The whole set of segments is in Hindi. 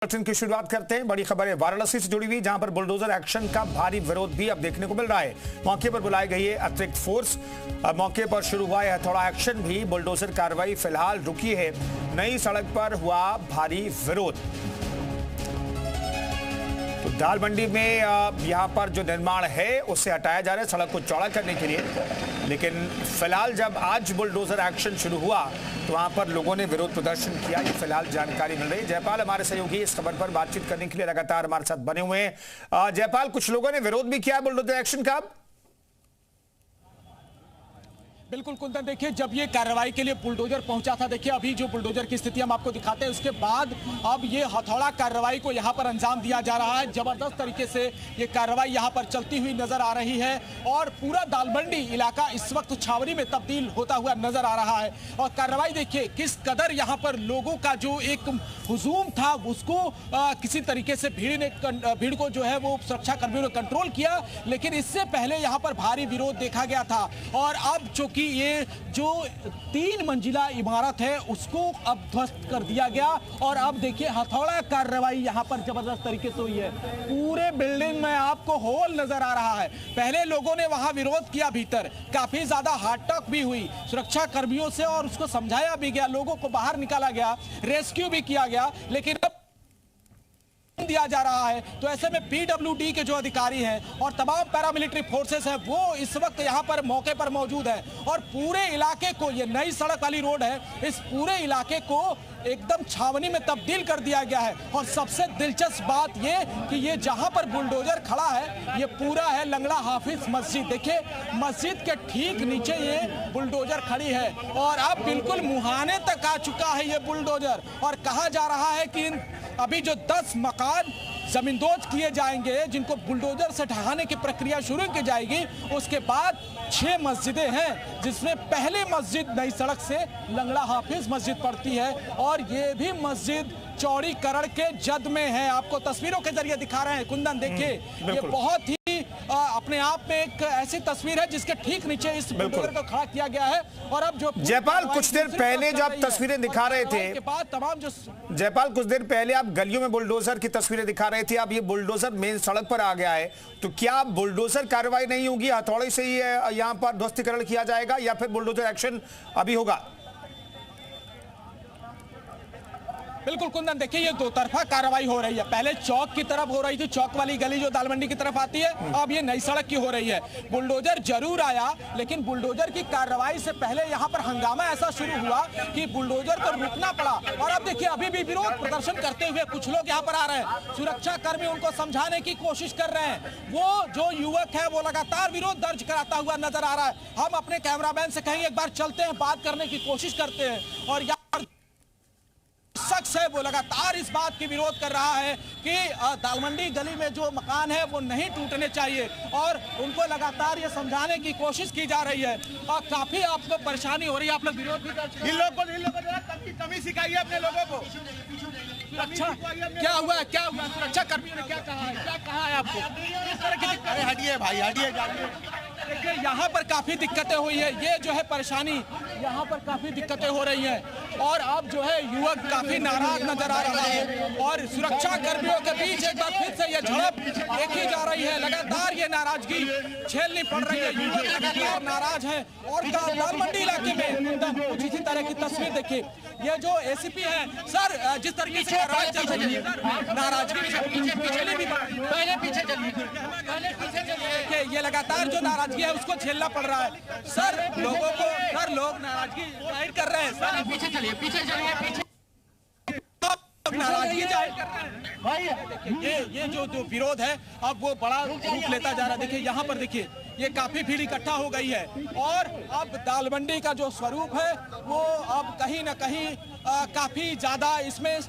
बुलेटिन की शुरुआत करते हैं। बड़ी खबर है वाराणसी से जुड़ी हुई, जहां पर बुलडोजर एक्शन का भारी विरोध भी अब देखने को मिल रहा है। मौके पर बुलाई गई है अतिरिक्त फोर्स। मौके पर शुरू हुआ है हथौड़ा एक्शन भी। बुलडोजर कार्रवाई फिलहाल रुकी है। नई सड़क पर हुआ भारी विरोध। तो दाल मंडी में यहां पर जो निर्माण है उससे हटाया जा रहा है सड़क को चौड़ा करने के लिए, लेकिन फिलहाल जब आज बुलडोजर एक्शन शुरू हुआ तो वहां पर लोगों ने विरोध प्रदर्शन किया। ये फिलहाल जानकारी मिल रही है। जयपाल हमारे सहयोगी इस खबर पर बातचीत करने के लिए लगातार हमारे साथ बने हुए हैं। जयपाल, कुछ लोगों ने विरोध भी किया बुलडोजर एक्शन का। बिल्कुल कुंदन, देखिए जब ये कार्रवाई के लिए बुलडोजर पहुंचा था, देखिए अभी जो बुलडोजर की स्थिति हम आपको दिखाते हैं, उसके बाद अब ये हथौड़ा कार्रवाई को यहां पर अंजाम दिया जा रहा है। जबरदस्त तरीके से ये कार्रवाई यहां पर चलती हुई नजर आ रही है और पूरा दालमंडी इलाका इस वक्त छावनी में तब्दील होता हुआ नजर आ रहा है। और कार्रवाई देखिए किस कदर यहां पर लोगों का जो एक हुजूम था उसको किसी तरीके से भीड़ को जो है वो सुरक्षा कर्मियों ने कंट्रोल किया, लेकिन इससे पहले यहां पर भारी विरोध देखा गया था। और अब जो ये जो 3 मंजिला इमारत है उसको अब ध्वस्त कर दिया गया और अब देखिए हथौड़ा कार्रवाई यहां पर जबरदस्त तरीके से हुई है। पूरे बिल्डिंग में आपको होल नजर आ रहा है। पहले लोगों ने वहां विरोध किया, भीतर काफी ज्यादा हार्ट भी हुई सुरक्षा कर्मियों से और उसको समझाया भी गया, लोगों को बाहर निकाला गया, रेस्क्यू भी किया गया, लेकिन अब दिया जा रहा है। तो ऐसे में पीडब्ल्यूडी के जो अधिकारी हैं और तमाम पैरामिलिट्री फोर्सेस हैं वो इस वक्त यहां पर मौके पर मौजूद है और पूरे इलाके को, ये नई सड़क वाली रोड है, इस पूरे इलाके को एकदम छावनी में तब्दील कर दिया गया है। और सबसे दिलचस्प बात ये कि ये जहां पर बुलडोजर खड़ा है ये पूरा है लंगड़ा हाफिज मस्जिद। देखिए मस्जिद के ठीक नीचे ये बुलडोजर खड़ी है और अब बिल्कुल मुहाने तक आ चुका है ये बुलडोजर। और कहा जा रहा है कि अभी जो 10 मकान जमींदोज किए जाएंगे जिनको बुलडोजर से ढहाने की प्रक्रिया शुरू की जाएगी, उसके बाद 6 मस्जिदें हैं जिसमें पहली मस्जिद नई सड़क से लंगड़ा हाफिज मस्जिद पड़ती है और ये भी मस्जिद चौड़ीकरण के जद में है। आपको तस्वीरों के जरिए दिखा रहे हैं कुंदन, देखिए ये बहुत ही अपने आप में एक ऐसी तस्वीर है जिसके ठीक नीचे इस बुलडोजर को खड़ा किया गया है। और अब जो जयपाल कुछ देर पहले जो आप तस्वीरें दिखा रहे थे, जयपाल कुछ देर पहले आप गलियों में बुलडोजर की तस्वीरें दिखा रहे थे, अब ये बुलडोजर मेन सड़क पर आ गया है, तो क्या बुलडोजर कार्रवाई नहीं होगी, हथौड़े से ही यहाँ पर ध्वस्तीकरण किया जाएगा या फिर बुलडोजर एक्शन अभी होगा? बिल्कुल कुंदन, देखिए ये दो तरफा कार्रवाई हो रही है। पहले चौक की तरफ हो रही थी, चौक वाली गली जो दालमंडी की तरफ आती है, अब ये नई सड़क की हो रही है। बुलडोजर जरूर आया, लेकिन बुलडोजर की कार्रवाई से पहले यहाँ पर हंगामा ऐसा शुरू हुआ कि बुलडोजर को रुकना पड़ा। और अब देखिए अभी भी विरोध प्रदर्शन करते हुए कुछ लोग यहाँ पर आ रहे हैं। सुरक्षा कर्मी उनको समझाने की कोशिश कर रहे हैं। वो जो युवक है वो लगातार विरोध दर्ज कराता हुआ नजर आ रहा है। हम अपने कैमरामैन से कहेंगे एक बार चलते हैं, बात करने की कोशिश करते हैं। और शख्स है वो लगातार इस बात की विरोध कर रहा है कि दालमंडी गली में जो मकान है वो नहीं टूटने चाहिए और उनको लगातार ये समझाने की कोशिश की जा रही है। और काफी आपको परेशानी हो रही है, आप लोग विरोध भी कर, इन लोगों को कमी सिखाइए अपने लोगों को। अच्छा क्या हुआ है, क्या हुआ? सुरक्षा कर्मियों ने क्या कहा है आपको? अरे हटिए भाई, हटिए। देखिए यहाँ पर काफी दिक्कतें हुई है, ये जो है परेशानी, यहाँ पर काफी दिक्कतें हो रही हैं और अब जो है युवक काफी नाराज नजर आ रहा है और सुरक्षा कर्मियों के बीच एक बार फिर से ये झड़प देखी जा रही है। लगातार ये नाराजगी झेलनी पड़ रही है, युवक लगातार नाराज है। और दालमंडी इलाके में कुछ इसी तरह की तस्वीर देखिए। ये जो एसीपी है सर, जिस तरीके से कार्रवाई चल रही है, नाराजगी ये लगातार जो नाराजगी है उसको झेलना पड़ रहा है सर लोगों को। सर लोग नाराजगी जाहिर कर रहे हैं, सर पीछे चलिए, नाराजगी जाहिर कर रहे हैं भाई। ये जो विरोध है अब वो बड़ा रूप लेता जा रहा है। देखिए यहाँ पर देखिए ये काफी भीड़ इकट्ठा हो गई है और अब दालमंडी का जो स्वरूप है वो अब कहीं ना कहीं काफी ज्यादा इसमें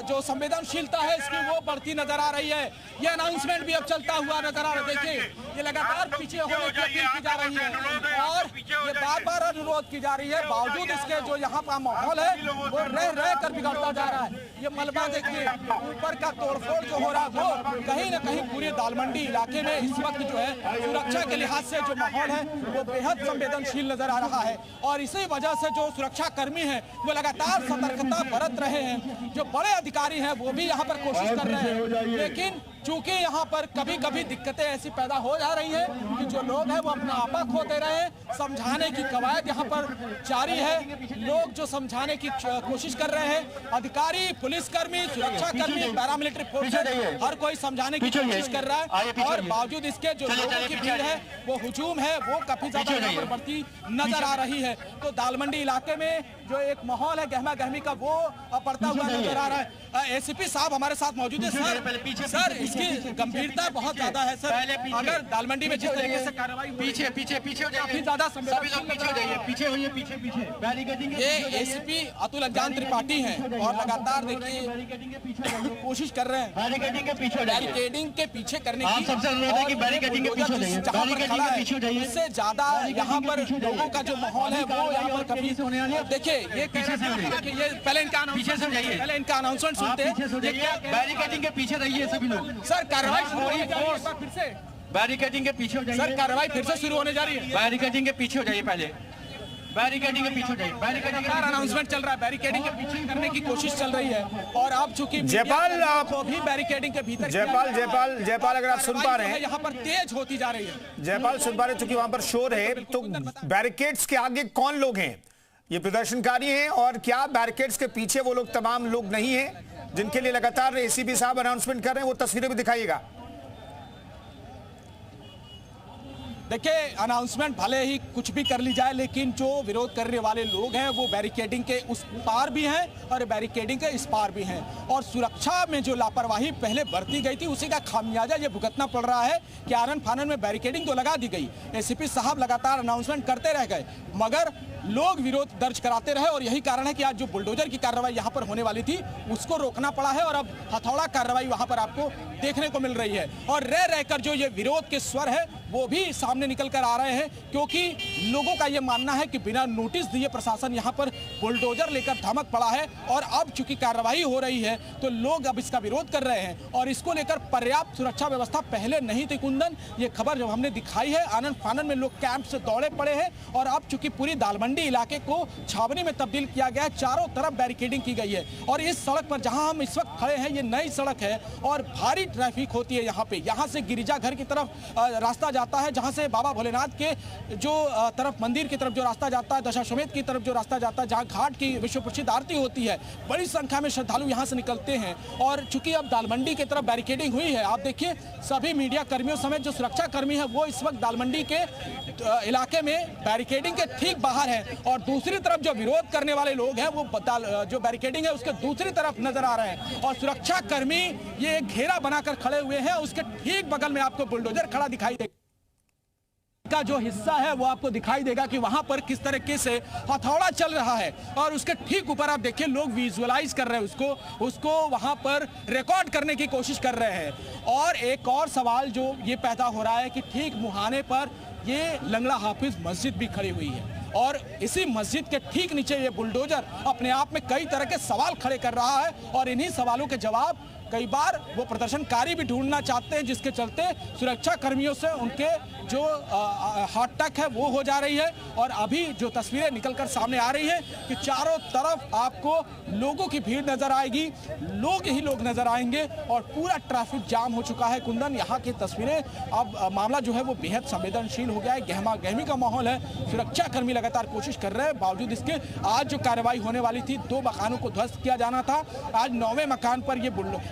जो संवेदनशीलता है इसकी वो बढ़ती नजर आ रही है। ये अनाउंसमेंट भी अब चलता हुआ नजर आ रहा है। देखिए ये लगातार पीछे होने की अपील की जा रही है और ये बार-बार अनुरोध की जा रही है, बावजूद इसके जो यहाँ का माहौल है वो रह कर बिगड़ता जा रहा है। ये मलबा देखिए, ऊपर का तोड़फोड़ जो हो रहा है वो कहीं ना कहीं पूरे दालमंडी इलाके में इस वक्त जो है सुरक्षा के लिहाज से जो माहौल है वो बेहद संवेदनशील नजर आ रहा है। और इसी वजह से जो सुरक्षा कर्मी है वो लगातार सतर्कता बरत रहे हैं, जो बड़े अधिकारी हैं वो भी यहाँ पर कोशिश कर रहे हैं, लेकिन चूंकि यहाँ पर कभी कभी दिक्कतें ऐसी पैदा हो जा रही हैं कि जो लोग हैं वो अपना आपा खो दे रहे हैं। समझाने की कवायद यहाँ पर जारी है, लोग जो समझाने की कोशिश कर रहे हैं, अधिकारी, पुलिसकर्मी, सुरक्षाकर्मी, पैरामिलिट्री फोर्सेस, हर कोई समझाने की कोशिश कर रहा है, और बावजूद इसके जो लोगों की भीड़ है, वो हुजूम है, वो काफी ज्यादा यहाँ पर बढ़ती नजर आ रही है। तो दालमंडी इलाके में जो एक माहौल है गहमा गहमी का, वो बढ़ता हुआ नजर आ रहा है। एसीपी साहब हमारे साथ मौजूद है। सर, इसकी गंभीरता बहुत ज्यादा है सर। अगर दालमंडी में जिस तरीके से कार्रवाई पीछे हो जाए, काफी ज्यादा पीछे। ये एसीपी अतुल अज्ञान त्रिपाठी हैं और लगातार देखिए कोशिश कर रहे हैं बैरिकेडिंग के पीछे करने की। इससे ज्यादा यहाँ पर लोगों का जो माहौल है वो यहाँ पर कभी देखिए, ये कह रहे हैं कि ये पहले इनका अनाउंसमेंट सुनते हैं। बैरिकेडिंग के पीछे रहिए सभी लोग। सर, कार्रवाई शुरू होने जा रही है फिर से। बैरिकेडिंग के पीछे हो जाइए। सर, कार्रवाई फिर से शुरू होने जा रही है। बैरिकेडिंग के पीछे हो जाइए, पहले बैरिकेडिंग के पीछे हो जाइए। बैरिकेडिंग का अनाउंसमेंट चल रहा है, बैरिकेडिंग के पीछे करने की कोशिश चल रही है, और अब चूंकि जयपाल, आप भी बैरिकेडिंग के भीतर जयपाल अगर आप सुन पा रहे हैं, यहाँ पर तेज होती जा रही है। जयपाल सुन पा रहे, चूंकि वहां पर शोर है, तो बैरिकेड्स के आगे कौन लोग हैं? ये प्रदर्शनकारी हैं, और क्या बैरिकेड्स के पीछे वो लोग तमाम लोग नहीं हैं जिनके लिए लगातार एसीपी साहब अनाउंसमेंट कर रहे हैं? वो तस्वीरें भी दिखाइएगा। देखिए, अनाउंसमेंट भले ही कुछ भी कर ली जाए, लेकिन जो विरोध करने वाले लोग हैं वो बैरिकेडिंग के उस पार भी हैं और बैरिकेडिंग के इस पार भी हैं, और सुरक्षा में जो लापरवाही पहले बरती गई थी उसी का खामियाजा ये भुगतना पड़ रहा है कि आनन फानन में बैरिकेडिंग तो लगा दी गई, एसीपी साहब लगातार अनाउंसमेंट करते रह गए, मगर लोग विरोध दर्ज कराते रहे, और यही कारण है कि आज जो बुलडोजर की कार्रवाई यहाँ पर होने वाली थी उसको रोकना पड़ा है, और अब हथौड़ा कार्रवाई वहाँ पर आपको देखने को मिल रही है। और रह रहकर जो ये विरोध के स्वर है वो भी सामने निकल कर आ रहे हैं, क्योंकि लोगों का ये मानना है कि बिना नोटिस दिए प्रशासन यहाँ पर बुलडोजर लेकर धमक पड़ा है, और अब चूंकि कार्रवाई हो रही है तो लोग अब इसका विरोध कर रहे हैं, और इसको लेकर पर्याप्त सुरक्षा व्यवस्था पहले नहीं थी। कुंदन, ये खबर जब हमने दिखाई है, आनन फानन में लोग कैंप से दौड़े पड़े हैं, और अब चूंकि पूरी दालमंडी इलाके को छावनी में तब्दील किया गया है, चारों तरफ बैरिकेडिंग की गई है, और इस सड़क पर जहां हम इस वक्त खड़े हैं ये नई सड़क है और भारी ट्रैफिक होती है यहाँ पे। यहाँ से गिरिजाघर की तरफ रास्ता जाता है, जहां से बाबा भोलेनाथ के जो तरफ मंदिर की तरफ जो रास्ता जाता है, दशाश्वमेध की तरफ जो रास्ता जाता है, जहां घाट की विश्व प्रसिद्ध आरती होती है, बड़ी संख्या में श्रद्धालु यहाँ से निकलते हैं। और चूंकि अब दालमंडी की तरफ बैरिकेडिंग हुई है, आप देखिए सभी मीडिया कर्मियों समेत जो सुरक्षा कर्मी है वो इस वक्त दालमंडी के इलाके में बैरिकेडिंग के ठीक बाहर है, और दूसरी तरफ जो विरोध करने वाले लोग हैं वो जो बैरिकेडिंग है उसके दूसरी तरफ नजर आ रहे हैं, और सुरक्षा कर्मी ये एक घेरा बनाकर खड़े हुए हैं। उसके ठीक बगल में आपको बुलडोजर खड़ा दिखाई देगा, का जो हिस्सा है वो आपको दिखाई देगा कि वहां पर किस तरीके से हथौड़ा चल रहा है, और उसके ठीक ऊपर आप देखिए लोग विजुअलाइज कर रहे हैं उसको वहां पर रिकॉर्ड करने की कोशिश कर रहे हैं। और एक और सवाल जो ये पैदा हो रहा है कि ठीक मुहाने पर ये लंगड़ा हाफिज मस्जिद भी खड़ी हुई है, और इसी मस्जिद के ठीक नीचे ये बुलडोजर अपने आप में कई तरह के सवाल खड़े कर रहा है, और इन्हीं सवालों के जवाब कई बार वो प्रदर्शनकारी भी ढूंढना चाहते हैं, जिसके चलते सुरक्षा कर्मियों से उनके जो हॉट टक है वो हो जा रही है। और अभी जो तस्वीरें निकलकर सामने आ रही हैं कि चारों तरफ आपको लोगों की भीड़ नजर आएगी, लोग ही लोग नजर आएंगे, और पूरा ट्रैफिक जाम हो चुका है। कुंदन, यहाँ की तस्वीरें, अब मामला जो है वो बेहद संवेदनशील हो गया है, गहमा गहमी का माहौल है, सुरक्षा कर्मी लगातार कोशिश कर रहे हैं। बावजूद इसके आज जो कार्रवाई होने वाली थी, 2 मकानों को ध्वस्त किया जाना था, आज 9वें मकान पर ये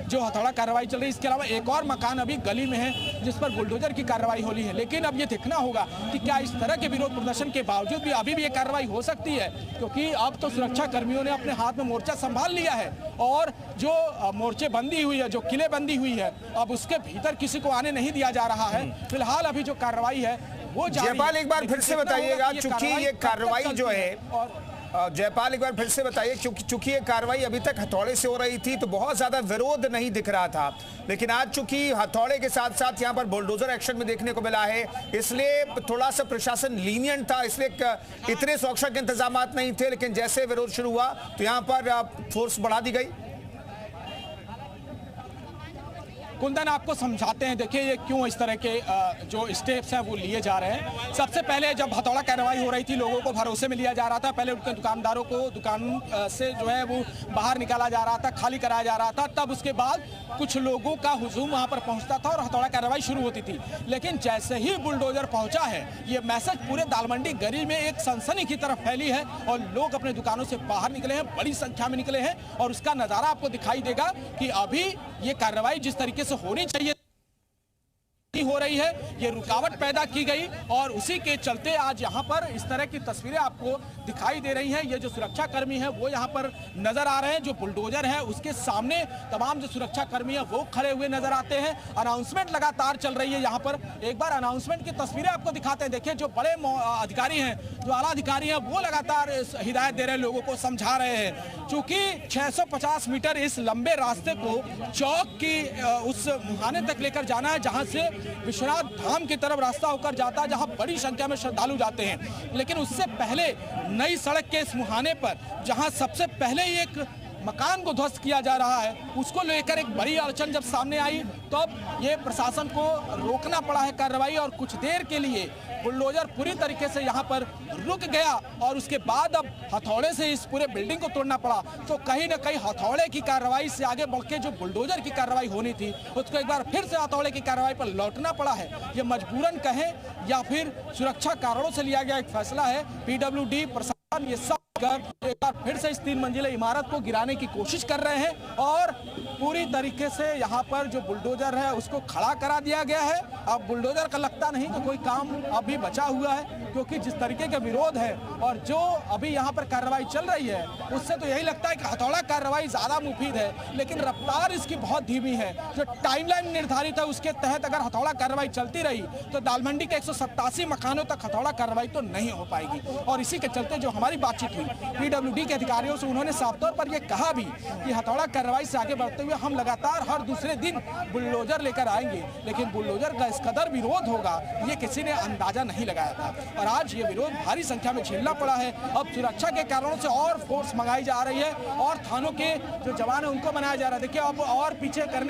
जो हथौड़ा कार्रवाई चल रही है। इसके अलावा एक और मकान अभी गली में है जिस पर बुलडोजर की कार्रवाई हो रही है, लेकिन अब ये देखना होगा कि क्या इस तरह के विरोध प्रदर्शन के बावजूद भी अभी भी ये कार्रवाई हो सकती है, क्योंकि अब तो सुरक्षा कर्मियों ने अपने हाथ में मोर्चा संभाल लिया है, और जो मोर्चे बंदी हुई है, जो किले बंदी हुई है, अब उसके भीतर किसी को आने नहीं दिया जा रहा है। फिलहाल अभी जो कार्रवाई है वो जयपाल एक बार फिर से बताइएगा, चूंकि ये कार्रवाई जो है, और जयपाल एक बार फिर से बताइए, चूंकि ये कार्रवाई अभी तक हथौड़े से हो रही थी तो बहुत ज्यादा विरोध नहीं दिख रहा था, लेकिन आज चूंकि हथौड़े के साथ साथ यहाँ पर बुलडोजर एक्शन में देखने को मिला है, इसलिए थोड़ा सा प्रशासन लीनियंट था, इसलिए इतने सुरक्षा के इंतजाम नहीं थे, लेकिन जैसे विरोध शुरू हुआ तो यहाँ पर फोर्स बढ़ा दी गई। कुंदन आपको समझाते हैं, देखिए ये क्यों इस तरह के जो स्टेप्स हैं वो लिए जा रहे हैं। सबसे पहले जब हथौड़ा कार्रवाई हो रही थी, लोगों को भरोसे में लिया जा रहा था, पहले उनके दुकानदारों को दुकान से जो है वो बाहर निकाला जा रहा था, खाली कराया जा रहा था, तब उसके बाद कुछ लोगों का हुजूम वहां पर पहुंचता था और हथौड़ा कार्रवाई शुरू होती थी। लेकिन जैसे ही बुलडोजर पहुंचा है, ये मैसेज पूरे दालमंडी गली में एक सनसनी की तरफ फैली है और लोग अपने दुकानों से बाहर निकले हैं, बड़ी संख्या में निकले हैं और उसका नजारा आपको दिखाई देगा कि अभी ये कार्रवाई जिस तरीके से होनी चाहिए हो रही है, ये रुकावट पैदा की गई और उसी के चलते आज यहाँ पर इस तरह की तस्वीरें आपको दिखाई दे रही हैं। ये जो सुरक्षा कर्मी है वो यहाँ पर नजर आ रहे हैं, जो बुलडोजर है उसके सामने तमाम जो सुरक्षा कर्मी है वो खड़े हुए नजर आते हैं। अनाउंसमेंट लगातार चल रही है यहाँ पर, एक बार अनाउंसमेंट की तस्वीरें आपको दिखाते हैं। देखिए जो बड़े अधिकारी हैं, जो आला अधिकारी हैं, वो लगातार हिदायत दे रहे हैं, लोगों को समझा रहे हैं। चूंकि 650 मीटर इस लंबे रास्ते को चौक की उस मुहाने तक लेकर जाना है, जहां से विश्वनाथ धाम की तरफ रास्ता होकर जाता है, जहां बड़ी संख्या में श्रद्धालु जाते हैं। लेकिन उससे पहले नई सड़क के इस मुहाने पर जहां सबसे पहले एक मकान को ध्वस्त किया जा रहा है, उसको लेकर एक बड़ी अड़चन जब सामने आई तो अब ये प्रशासन को रोकना पड़ा है कार्रवाई और कुछ देर के लिए बुलडोजर पूरी तरीके से यहाँ पर रुक गया और उसके बाद अब हथौड़े से इस पूरे बिल्डिंग को तोड़ना पड़ा। तो कहीं ना कहीं हथौड़े की कार्रवाई से आगे बढ़ के जो बुलडोजर की कार्रवाई होनी थी उसको एक बार फिर से हथौड़े की कार्रवाई पर लौटना पड़ा है। ये मजबूरन कहें या फिर सुरक्षा कारणों से लिया गया एक फैसला है। पीडब्ल्यूडी प्रशासन ये सब एक बार फिर से इस 3 मंजिला इमारत को गिराने की कोशिश कर रहे हैं और पूरी तरीके से यहाँ पर जो बुलडोजर है उसको खड़ा करा दिया गया है। अब बुलडोजर का लगता नहीं कि कोई काम अभी बचा हुआ है, क्योंकि जिस तरीके का विरोध है और जो अभी यहाँ पर कार्रवाई चल रही है उससे तो यही लगता है कि हथौड़ा कार्रवाई ज्यादा मुफीद है, लेकिन रफ्तार इसकी बहुत धीमी है। जो टाइमलाइन निर्धारित है उसके तहत अगर हथौड़ा कार्रवाई चलती रही तो दालमंडी के 187 मकानों तक हथौड़ा कार्रवाई तो नहीं हो पाएगी। और इसी के चलते जो हमारी बातचीत हुई पीडब्ल्यूडी के अधिकारियों से, उन्होंने साफ तौर पर यह कहा भी कि हथौड़ा कार्रवाई से आगे बढ़ते हुए हम लगातार हर दूसरे दिन बुलडोजर लेकर आएंगे, लेकिन बुलडोजर का इस कदर विरोध होगा ये किसी ने अंदाजा नहीं लगाया था और आज ये विरोध भारी संख्या में झेलना पड़ा है। अब सुरक्षा के कारणों से और फोर्स मंगाई जा रही है और थानों के जो जवान है उनको बनाया जा रहा है। देखिए अब और पीछे करने